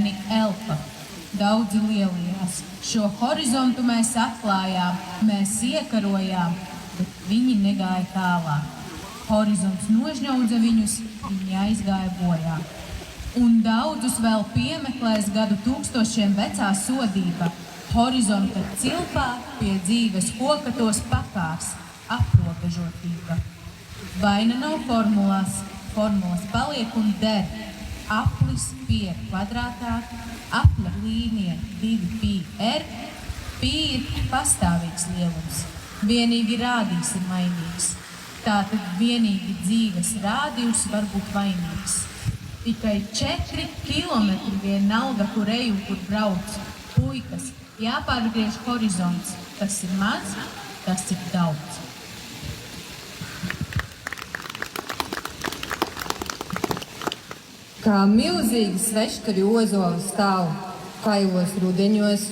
dīvaini elpa. Daudzi lielījās. Šo horizontu mēs atklājām, mēs iekarojām, bet viņi negāja tālāk. Horizonts nožņaudza viņus, viņi aizgāja bojā. Un daudzus vēl piemeklēs gadu tūkstošiem vecā sodība. Horizonta cilpā pie dzīves kokatos pakārs, aprobežotība. Vaina nav formulās, formulas paliek un der. Aplis pie kvadrātā, apļa līnija 2πr, pi ir pastāvīgs lielums. Vienīgi rādījis ir mainīgs. Tātad vienīgi dzīves rādījums var būt vainīgs. Tikai 4 kilometri vienalga, kur eju, kur brauc. Puikas, jāpārgriež horizonts. Tas ir maz, tas ir daudz. Kā milzīgi sveškari ozoli stāv, kailos rudeņos,